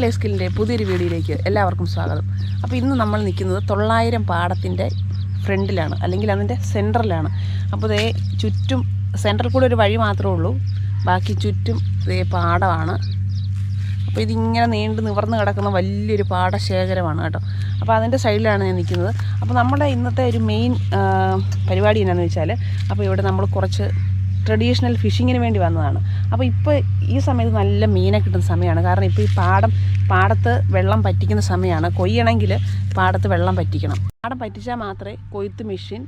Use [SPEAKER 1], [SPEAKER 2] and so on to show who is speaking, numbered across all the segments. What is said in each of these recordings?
[SPEAKER 1] Life സ്കില്ലിൻ്റെ പുതിയൊരു വീഡിയോയിലേക്ക് എല്ലാവർക്കും സ്വാഗതം. അപ്പോൾ ഇന്ന് നമ്മൾ നിൽക്കുന്നത് 900 പാടത്തിൻ്റെ ഫ്രണ്ടിലാണ്, അല്ലെങ്കിൽ അതിൻ്റെ സെൻറ്ററിലാണ്. അപ്പോൾ ഇതേ ചുറ്റും സെൻറ്ററിൽ കൂടെ ഒരു വഴി മാത്രമേ ഉള്ളൂ, ബാക്കി ചുറ്റും ഇതേ പാടമാണ്. അപ്പോൾ ഇതിങ്ങനെ നീണ്ടു നിവർന്ന് കിടക്കുന്ന വലിയൊരു പാടശേഖരമാണ് കേട്ടോ. അപ്പോൾ അതിൻ്റെ സൈഡിലാണ് ഞാൻ നിൽക്കുന്നത്. അപ്പോൾ നമ്മുടെ ഇന്നത്തെ ഒരു മെയിൻ പരിപാടി എന്നാന്ന് വെച്ചാൽ, അപ്പോൾ ഇവിടെ നമ്മൾ കുറച്ച് ട്രഡീഷണൽ ഫിഷിങ്ങിന് വേണ്ടി വന്നതാണ്. അപ്പോൾ ഇപ്പോൾ ഈ സമയത്ത് നല്ല മീനെ കിട്ടുന്ന സമയമാണ്. കാരണം ഇപ്പോൾ ഈ പാടത്ത് വെള്ളം പറ്റിക്കുന്ന സമയമാണ്. കൊയ്യണമെങ്കിൽ പാടത്ത് വെള്ളം പറ്റിക്കണം. പാടം പറ്റിച്ചാൽ മാത്രമേ കൊയ്ത്ത് മെഷീൻ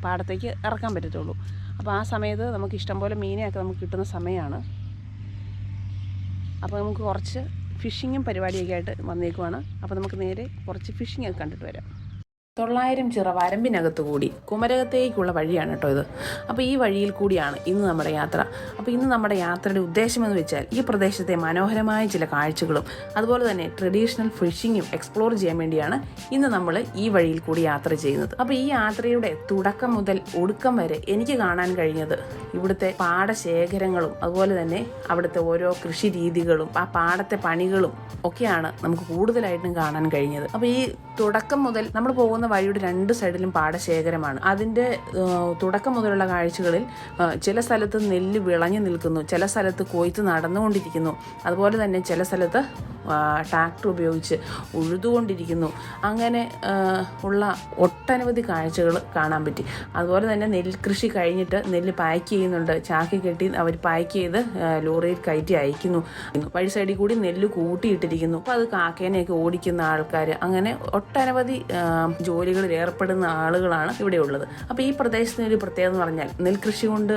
[SPEAKER 1] പാടത്തേക്ക് ഇറക്കാൻ പറ്റത്തുള്ളൂ. അപ്പോൾ ആ സമയത്ത് നമുക്ക് ഇഷ്ടംപോലെ മീനെയൊക്കെ നമുക്ക് കിട്ടുന്ന സമയമാണ്. അപ്പോൾ നമുക്ക് കുറച്ച് ഫിഷിങ്ങും പരിപാടിയൊക്കെ ആയിട്ട് വന്നേക്കുവാണ്. അപ്പോൾ നമുക്ക് നേരെ കുറച്ച് ഫിഷിംഗ് ഒക്കെ കണ്ടിട്ട് വരാം. 900 ചിറ വരമ്പിനകത്ത് കൂടി കുമരകത്തേക്കുള്ള വഴിയാണ് കേട്ടോ ഇത്. അപ്പോൾ ഈ വഴിയിൽ കൂടിയാണ് ഇന്ന് നമ്മുടെ യാത്ര. അപ്പോൾ ഇന്ന് നമ്മുടെ യാത്രയുടെ ഉദ്ദേശമെന്ന് വെച്ചാൽ ഈ പ്രദേശത്തെ മനോഹരമായ ചില കാഴ്ചകളും അതുപോലെ തന്നെ ട്രഡീഷണൽ ഫിഷിങ്ങും എക്സ്പ്ലോർ ചെയ്യാൻ വേണ്ടിയാണ് ഇന്ന് നമ്മൾ ഈ വഴിയിൽ കൂടി യാത്ര ചെയ്യുന്നത്. അപ്പോൾ ഈ യാത്രയുടെ തുടക്കം മുതൽ ഒടുക്കം വരെ എനിക്ക് കാണാൻ കഴിഞ്ഞത് ഇവിടുത്തെ പാടശേഖരങ്ങളും അതുപോലെ തന്നെ അവിടുത്തെ ഓരോ കൃഷി രീതികളും ആ പാടത്തെ പണികളും ഒക്കെയാണ് നമുക്ക് കൂടുതലായിട്ടും കാണാൻ കഴിഞ്ഞത്. അപ്പോൾ ഈ തുടക്കം മുതൽ നമ്മൾ പോകുന്ന വഴിയുടെ 2 സൈഡിലും പാടശേഖരമാണ്. അതിൻ്റെ തുടക്കം മുതലുള്ള കാഴ്ചകളിൽ ചില സ്ഥലത്ത് നെല്ല് വിളഞ്ഞു നിൽക്കുന്നു, ചില സ്ഥലത്ത് കൊയ്ത്ത് നടന്നുകൊണ്ടിരിക്കുന്നു, അതുപോലെ തന്നെ ചില സ്ഥലത്ത് ട്രാക്ടർ ഉപയോഗിച്ച് ഉഴുതുകൊണ്ടിരിക്കുന്നു. അങ്ങനെ ഉള്ള ഒട്ടനവധി കാഴ്ചകൾ കാണാൻ പറ്റി. അതുപോലെ തന്നെ നെൽകൃഷി കഴിഞ്ഞിട്ട് നെല്ല് പാക്ക് ചെയ്യുന്നുണ്ട്, ചാക്കി കെട്ടി അവർ പാക്ക് ചെയ്ത് ലോറിയിൽ കയറ്റി അയക്കുന്നു. വഴി സൈഡിൽ കൂടി നെല്ല് കൂട്ടിയിട്ടിരിക്കുന്നു. അപ്പോൾ അത് കാക്കേനെയൊക്കെ ഓടിക്കുന്ന ആൾക്കാർ, അങ്ങനെ ഒട്ടനവധി ജോലികളിൽ ഏർപ്പെടുന്ന ആളുകളാണ് ഇവിടെ ഉള്ളത്. അപ്പോൾ ഈ പ്രദേശത്തിന് ഒരു പ്രത്യേകത എന്ന് പറഞ്ഞാൽ നെൽകൃഷി കൊണ്ട്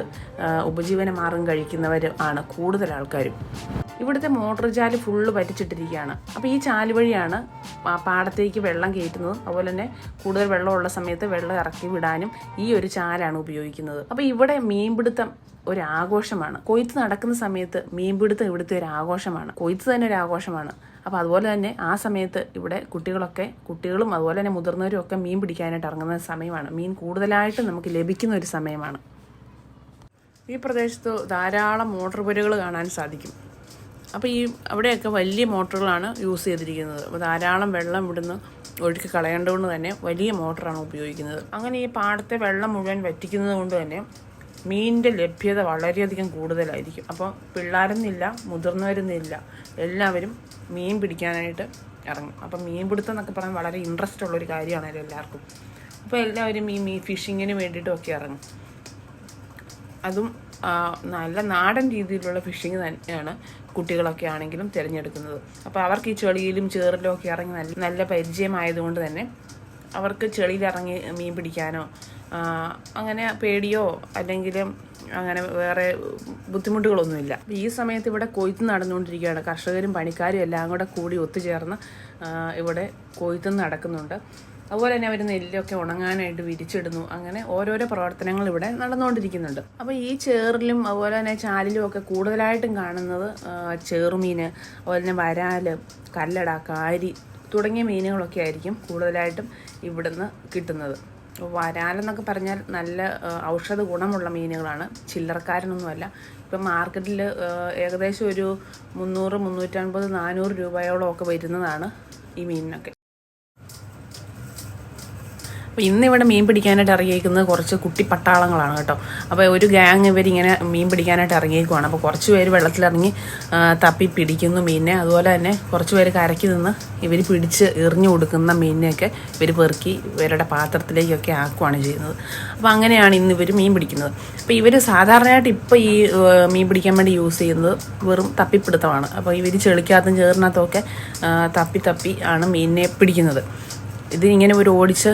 [SPEAKER 1] ഉപജീവന മാർഗം കഴിക്കുന്നവർ ആണ് കൂടുതൽ ആൾക്കാരും. ഇവിടുത്തെ മോട്ടോർ ചാല് ഫുള്ള് പറ്റിച്ചിട്ടിരിക്കുകയാണ്. അപ്പോൾ ഈ ചാല് വഴിയാണ് പാടത്തേക്ക് വെള്ളം കയറ്റുന്നതും അതുപോലെ തന്നെ കൂടുതൽ വെള്ളമുള്ള സമയത്ത് വെള്ളം ഇറക്കി വിടാനും ഈ ഒരു ചാലാണ് ഉപയോഗിക്കുന്നത്. അപ്പോൾ ഇവിടെ മീൻപിടുത്തം ഒരു ആഘോഷമാണ്. കൊയ്ത്ത് നടക്കുന്ന സമയത്ത് മീൻപിടുത്തം ഇവിടുത്തെ ഒരു ആഘോഷമാണ്. കൊയ്ത്ത് തന്നെ ഒരു ആഘോഷമാണ്. അപ്പോൾ അതുപോലെ തന്നെ ആ സമയത്ത് ഇവിടെ കുട്ടികളും അതുപോലെ തന്നെ മുതിർന്നവരും ഒക്കെ മീൻ പിടിക്കാനായിട്ട് ഇറങ്ങുന്ന സമയമാണ്. മീൻ കൂടുതലായിട്ട് നമുക്ക് ലഭിക്കുന്ന ഒരു സമയമാണ്. ഈ പ്രദേശത്ത് ധാരാളം മോട്ടോർ പുരകൾ കാണാൻ സാധിക്കും. അപ്പോൾ അവിടെയൊക്കെ വലിയ മോട്ടറുകളാണ് യൂസ് ചെയ്തിരിക്കുന്നത്. അപ്പോൾ ധാരാളം വെള്ളം ഇവിടുന്ന് ഒഴുക്കി കളയേണ്ടതുകൊണ്ട് തന്നെ വലിയ മോട്ടറാണ് ഉപയോഗിക്കുന്നത്. അങ്ങനെ ഈ പാടത്തെ വെള്ളം മുഴുവൻ വറ്റിക്കുന്നത് കൊണ്ട് തന്നെ മീനിൻ്റെ ലഭ്യത വളരെയധികം കൂടുതലായിരിക്കും. അപ്പോൾ പിള്ളേരെന്നില്ല, മുതിർന്നവരെന്നില്ല, എല്ലാവരും മീൻ പിടിക്കാനായിട്ട് ഇറങ്ങും. അപ്പം മീൻ പിടുത്തം എന്നൊക്കെ പറയാൻ വളരെ ഇൻട്രസ്റ്റ് ഉള്ളൊരു കാര്യമാണല്ലോ എല്ലാവർക്കും. അപ്പോൾ എല്ലാവരും ഈ മീൻ ഫിഷിങ്ങിന് വേണ്ടിയിട്ടൊക്കെ ഇറങ്ങും. അതും നല്ല നാടൻ രീതിയിലുള്ള ഫിഷിങ് തന്നെയാണ് കുട്ടികളൊക്കെ ആണെങ്കിലും തിരഞ്ഞെടുക്കുന്നത്. അപ്പോൾ അവർക്ക് ഈ ചെളിയിലും ചേറിലും ഒക്കെ ഇറങ്ങി നല്ല പരിചയമായതുകൊണ്ട് തന്നെ അവർക്ക് ചെളിയിലിറങ്ങി മീൻ പിടിക്കാനോ അങ്ങനെ പേടിയോ അല്ലെങ്കിൽ അങ്ങനെ വേറെ ബുദ്ധിമുട്ടുകളൊന്നുമില്ല. ഈ സമയത്ത് ഇവിടെ കൊയ്ത്ത് നടന്നുകൊണ്ടിരിക്കുകയാണ്. കർഷകരും പണിക്കാരും എല്ലാം കൂടെ കൂടി ഒത്തുചേർന്ന് ഇവിടെ കൊയ്ത്ത് നടക്കുന്നുണ്ട്. അതുപോലെ തന്നെ അവർ നെല്ലൊക്കെ ഉണങ്ങാനായിട്ട് വിരിച്ചിടുന്നു. അങ്ങനെ ഓരോരോ പ്രവർത്തനങ്ങൾ ഇവിടെ നടന്നുകൊണ്ടിരിക്കുന്നുണ്ട്. അപ്പോൾ ഈ ചേറിലും അതുപോലെ തന്നെ ചാലിലും ഒക്കെ കൂടുതലായിട്ടും കാണുന്നത് ചേറുമീൻ, അതുപോലെ തന്നെ വരാൽ, കല്ലട, കാരി തുടങ്ങിയ മീനുകളൊക്കെ ആയിരിക്കും കൂടുതലായിട്ടും ഇവിടുന്ന് കിട്ടുന്നത്. വരാലെന്നൊക്കെ പറഞ്ഞാൽ നല്ല ഔഷധ ഗുണമുള്ള മീനുകളാണ്, ചില്ലറക്കാരനൊന്നുമല്ല. ഇപ്പം മാർക്കറ്റിൽ ഏകദേശം ഒരു 300, 350, 400 രൂപയോളം ഒക്കെ വരുന്നതാണ് ഈ മീനിനൊക്കെ. അപ്പോൾ ഇന്നിവിടെ മീൻ പിടിക്കാനായിട്ട് ഇറങ്ങിയിരിക്കുന്നത് കുറച്ച് കുട്ടി പട്ടാളങ്ങളാണ് കേട്ടോ. അപ്പോൾ ഒരു ഗ്യാങ് ഇവരിങ്ങനെ മീൻ പിടിക്കാനായിട്ട് ഇറങ്ങിയിരിക്കുവാണ്. അപ്പോൾ കുറച്ച് പേര് വെള്ളത്തിലിറങ്ങി തപ്പി പിടിക്കുന്നു മീനിനെ. അതുപോലെ തന്നെ കുറച്ച് പേര് കരയ്ക്ക് നിന്ന് ഇവർ പിടിച്ച് എറിഞ്ഞു കൊടുക്കുന്ന മീനിനെയൊക്കെ ഇവർ പെറുക്കി ഇവരുടെ പാത്രത്തിലേക്കൊക്കെ ആക്കുകയാണ് ചെയ്യുന്നത്. അപ്പോൾ അങ്ങനെയാണ് ഇന്ന് ഇവർ മീൻ പിടിക്കുന്നത്. അപ്പോൾ ഇവർ സാധാരണയായിട്ട് ഇപ്പോൾ ഈ മീൻ പിടിക്കാൻ വേണ്ടി യൂസ് ചെയ്യുന്നത് വെറും തപ്പിപ്പിടുത്തമാണ്. അപ്പോൾ ഇവർ ചെളിക്കകത്തും ചേറിനകത്തുമൊക്കെ തപ്പി ആണ് മീനിനെ പിടിക്കുന്നത്. ഇതിങ്ങനെ ഒരു ഓടിച്ച്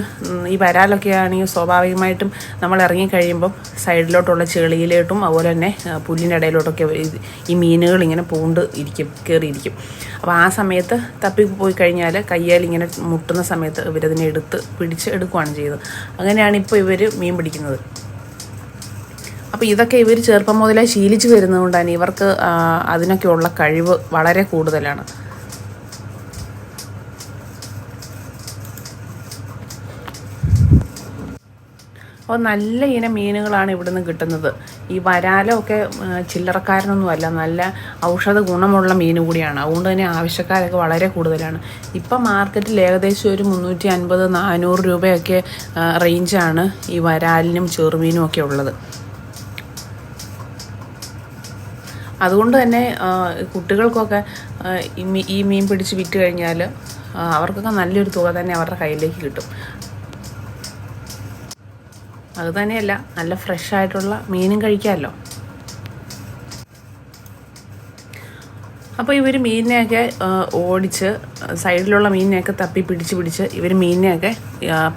[SPEAKER 1] ഈ വരാലൊക്കെ ആണെങ്കിൽ സ്വാഭാവികമായിട്ടും നമ്മൾ ഇറങ്ങിക്കഴിയുമ്പം സൈഡിലോട്ടുള്ള ചെളിയിലോട്ടും അതുപോലെ തന്നെ പുല്ലിൻ്റെ ഇടയിലോട്ടൊക്കെ ഈ മീനുകൾ ഇങ്ങനെ കയറിയിരിക്കും. അപ്പോൾ ആ സമയത്ത് തപ്പി പോയി കഴിഞ്ഞാൽ കയ്യാൽ ഇങ്ങനെ മുട്ടുന്ന സമയത്ത് ഇവരതിനെ പിടിച്ച് എടുക്കുകയാണ് ചെയ്യുന്നത്. അങ്ങനെയാണ് ഇപ്പോൾ ഇവർ മീൻ പിടിക്കുന്നത്. അപ്പോൾ ഇതൊക്കെ ഇവർ ചെറുപ്പം മുതലേ ശീലിച്ച് വരുന്നതുകൊണ്ട് തന്നെ ഇവർക്ക് അതിനൊക്കെയുള്ള കഴിവ് വളരെ കൂടുതലാണ്. അപ്പോൾ നല്ല ഇനം മീനുകളാണ് ഇവിടുന്ന് കിട്ടുന്നത്. ഈ വരാലമൊക്കെ ചില്ലറക്കാരനൊന്നുമല്ല, നല്ല ഔഷധ ഗുണമുള്ള മീൻ കൂടിയാണ്. അതുകൊണ്ട് തന്നെ ആവശ്യക്കാരൊക്കെ വളരെ കൂടുതലാണ്. ഇപ്പം മാർക്കറ്റിൽ ഏകദേശം ഒരു 350-400 രൂപയൊക്കെ റേഞ്ചാണ് ഈ വരാലിനും ചെറുമീനും ഒക്കെ ഉള്ളത്. അതുകൊണ്ട് തന്നെ കുട്ടികൾക്കൊക്കെ ഈ മീൻ പിടിച്ച് വിറ്റ് കഴിഞ്ഞാൽ അവർക്കൊക്കെ നല്ലൊരു തുക തന്നെ അവരുടെ കയ്യിലേക്ക് കിട്ടും. അതുതന്നെയല്ല, നല്ല ഫ്രഷ് ആയിട്ടുള്ള മീനും കഴിക്കാമല്ലോ. അപ്പോൾ ഇവർ മീനിനെയൊക്കെ ഓടിച്ച് സൈഡിലുള്ള മീനിനെയൊക്കെ തപ്പി പിടിച്ച് ഇവർ മീനിനെയൊക്കെ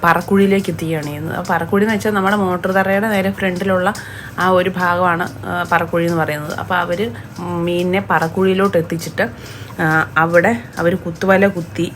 [SPEAKER 1] പറക്കുഴിയിലേക്ക് എത്തിക്കുകയാണ് ചെയ്യുന്നത്. അപ്പോൾ പറക്കുഴി എന്ന് വെച്ചാൽ നമ്മുടെ മോട്ടോർ തറയുടെ നേരെ ഫ്രണ്ടിലുള്ള ആ ഒരു ഭാഗമാണ് പറക്കുഴി എന്ന് പറയുന്നത്. അപ്പോൾ അവർ മീനിനെ പറക്കുഴിയിലോട്ട് എത്തിച്ചിട്ട് അവിടെ അവർ കുത്തുവല കുത്തി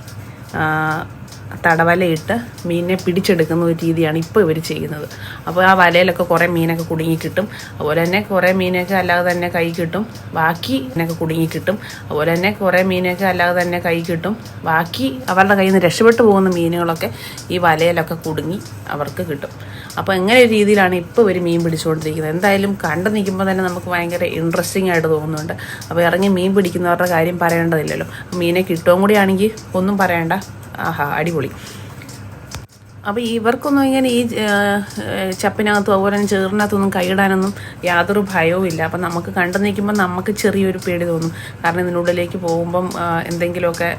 [SPEAKER 1] തടവലയിട്ട് മീനിനെ പിടിച്ചെടുക്കുന്ന ഒരു രീതിയാണ് ഇപ്പോൾ ഇവർ ചെയ്യുന്നത്. അപ്പോൾ ആ വലയിലൊക്കെ കുറേ മീനൊക്കെ കുടുങ്ങി കിട്ടും. അതുപോലെ തന്നെ കുറേ മീനൊക്കെ അല്ലാതെ തന്നെ കൈ കിട്ടും, ബാക്കി മീനൊക്കെ കുടുങ്ങി കിട്ടും. അതുപോലെ തന്നെ കുറേ മീനൊക്കെ അല്ലാതെ തന്നെ കൈ കിട്ടും, ബാക്കി അവരുടെ കയ്യിൽ നിന്ന് രക്ഷപ്പെട്ടു പോകുന്ന മീനുകളൊക്കെ ഈ വലയിലൊക്കെ കുടുങ്ങി അവർക്ക് കിട്ടും. അപ്പോൾ എങ്ങനെ ഒരു രീതിയിലാണ് ഇപ്പോൾ ഇവർ മീൻ പിടിച്ചുകൊണ്ടിരിക്കുന്നത്. എന്തായാലും കണ്ടു നിൽക്കുമ്പോൾ തന്നെ നമുക്ക് ഭയങ്കര ഇൻട്രസ്റ്റിംഗ് ആയിട്ട് തോന്നുന്നുണ്ട്. അപ്പോൾ ഇറങ്ങി മീൻ പിടിക്കുന്നവരുടെ കാര്യം പറയേണ്ടതില്ലല്ലോ. മീനെ കിട്ടുകയും കൂടി ആണെങ്കിൽ ഒന്നും പറയണ്ട, ആഹാ അടിപൊളി. അപ്പോൾ ഇവർക്കൊന്നും ഇങ്ങനെ ഈ ചപ്പിനകത്തും അതുപോലെ തന്നെ ചേറിനകത്തൊന്നും കൈയിടാനൊന്നും യാതൊരു ഭയവും ഇല്ല. അപ്പം നമുക്ക് കണ്ടു നിൽക്കുമ്പോൾ നമുക്ക് ചെറിയൊരു പേടി തോന്നും. കാരണം ഇതിനുള്ളിലേക്ക് പോകുമ്പം എന്തെങ്കിലുമൊക്കെ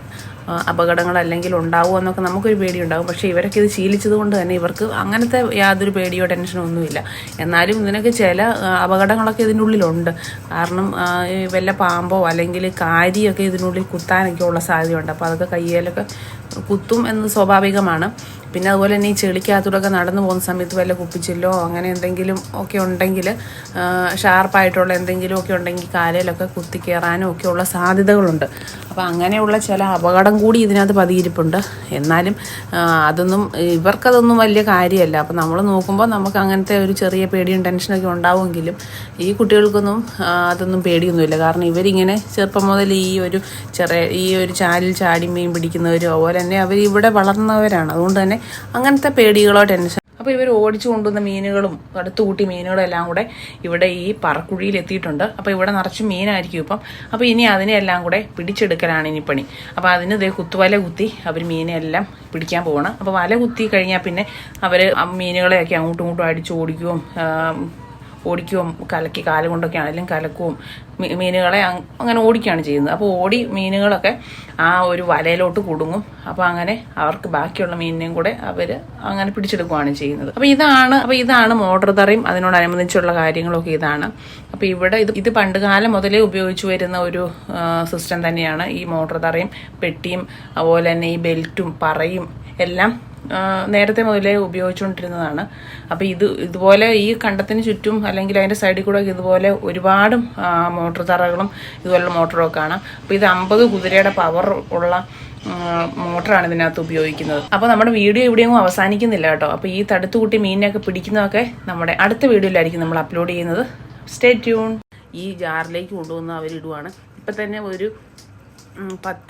[SPEAKER 1] അപകടങ്ങൾ അല്ലെങ്കിൽ ഉണ്ടാവുമോ എന്നൊക്കെ നമുക്കൊരു പേടിയുണ്ടാകും. പക്ഷേ ഇവരൊക്കെ ഇത് ശീലിച്ചത് കൊണ്ട് തന്നെ ഇവർക്ക് അങ്ങനത്തെ യാതൊരു പേടിയോ ടെൻഷനോ ഒന്നുമില്ല. എന്നാലും ഇതിനൊക്കെ ചില അപകടങ്ങളൊക്കെ ഇതിൻ്റെ ഉള്ളിലുണ്ട്. കാരണം വല്ല പാമ്പോ അല്ലെങ്കിൽ കാരിയൊക്കെ ഇതിനുള്ളിൽ കുത്താനൊക്കെ ഉള്ള സാധ്യതയുണ്ട്. അപ്പോൾ അതൊക്കെ കയ്യിലൊക്കെ കുത്തും എന്ന് സ്വാഭാവികമാണ്. പിന്നെ അതുപോലെ തന്നെ ഈ ചെളിക്കകത്തൂടെയൊക്കെ നടന്നു പോകുന്ന സമയത്ത് വല്ല കുപ്പിച്ചില്ലോ അങ്ങനെ എന്തെങ്കിലും ഒക്കെ ഉണ്ടെങ്കിൽ, ഷാർപ്പായിട്ടുള്ള എന്തെങ്കിലും ഒക്കെ ഉണ്ടെങ്കിൽ കാലയിലൊക്കെ കുത്തി കയറാനും ഒക്കെ ഉള്ള സാധ്യതകളുണ്ട്. അപ്പോൾ അങ്ങനെയുള്ള ചില അപകടം കൂടി ഇതിനകത്ത് പതിയിരിപ്പുണ്ട്. എന്നാലും ഇവർക്കതൊന്നും വലിയ കാര്യമല്ല. അപ്പോൾ നമ്മൾ നോക്കുമ്പോൾ നമുക്ക് അങ്ങനത്തെ ഒരു ചെറിയ പേടിയും ടെൻഷനൊക്കെ ഉണ്ടാവുമെങ്കിലും ഈ കുട്ടികൾക്കൊന്നും അതൊന്നും പേടിയൊന്നുമില്ല. കാരണം ഇവരിങ്ങനെ ചെറുപ്പം മുതൽ ഈ ഒരു ചാലിൽ ചാടി മീൻ പിടിക്കുന്നവരും അതുപോലെ തന്നെ അവർ ഇവിടെ വളർന്നവരാണ്. അതുകൊണ്ട് തന്നെ അങ്ങനത്തെ പേടികളോ ടെൻഷൻ. അപ്പോൾ ഇവർ ഓടിച്ചു കൊണ്ടുവന്ന മീനുകളും അടുത്തുകൂട്ടി മീനുകളും എല്ലാം കൂടെ ഇവിടെ ഈ പറക്കുഴിയിൽ എത്തിയിട്ടുണ്ട്. അപ്പോൾ ഇവിടെ നിറച്ച് മീനായിരിക്കും ഇപ്പം. അപ്പോൾ ഇനി അതിനെല്ലാം കൂടെ പിടിച്ചെടുക്കലാണ് ഇനി പണി. അപ്പോൾ അതിന് കുത്തുവല കുത്തി അവർ മീനെ എല്ലാം പിടിക്കാൻ പോകണം. അപ്പോൾ വല കുത്തി കഴിഞ്ഞാൽ പിന്നെ അവർ മീനുകളെയൊക്കെ അങ്ങോട്ടും ഇങ്ങോട്ടും അടിച്ച് ഓടിക്കുകയും കലക്കി കാലം കൊണ്ടൊക്കെ ആണെങ്കിലും കലക്കുകയും മീനുകളെ അങ്ങനെ ഓടിക്കുകയാണ് ചെയ്യുന്നത്. അപ്പോൾ മീനുകളൊക്കെ ആ ഒരു വലയിലോട്ട് കുടുങ്ങും. അപ്പോൾ അങ്ങനെ അവർക്ക് ബാക്കിയുള്ള മീനിനെയും കൂടെ അവർ അങ്ങനെ പിടിച്ചെടുക്കുകയാണ് ചെയ്യുന്നത്. അപ്പോൾ ഇതാണ് മോട്ടോർ തറയും അതിനോടനുബന്ധിച്ചുള്ള കാര്യങ്ങളൊക്കെ ഇതാണ്. അപ്പോൾ ഇവിടെ ഇത് പണ്ടുകാലം മുതലേ ഉപയോഗിച്ചു വരുന്ന ഒരു സിസ്റ്റം തന്നെയാണ്. ഈ മോട്ടോർ തറയും പെട്ടിയും അതുപോലെ തന്നെ ഈ ബെൽറ്റും പറയും എല്ലാം നേരത്തെ മുതലേ ഉപയോഗിച്ചുകൊണ്ടിരുന്നതാണ്. അപ്പോൾ ഇതുപോലെ ഈ കണ്ടത്തിന് ചുറ്റും അല്ലെങ്കിൽ അതിൻ്റെ സൈഡിൽ കൂടെ ഇതുപോലെ ഒരുപാട് മോട്ടോർ തറകളും ഇതുപോലുള്ള മോട്ടറൊക്കെ കാണാം. അപ്പോൾ ഇത് 50 കുതിരയുടെ പവർ ഉള്ള മോട്ടറാണ് ഇതിനകത്ത് ഉപയോഗിക്കുന്നത്. അപ്പോൾ നമ്മുടെ വീഡിയോ ഇവിടെയൊന്നും അവസാനിക്കുന്നില്ല കേട്ടോ. അപ്പോൾ ഈ തടുത്തുകൂട്ടി മീനിനെയൊക്കെ പിടിക്കുന്നതൊക്കെ നമ്മുടെ അടുത്ത വീഡിയോയിലായിരിക്കും നമ്മൾ അപ്ലോഡ് ചെയ്യുന്നത്. Stay tune. ഈ ജാറിലേക്ക് കൊണ്ടുവന്ന് അവരിടുവാണ്. ഇപ്പം തന്നെ ഒരു 10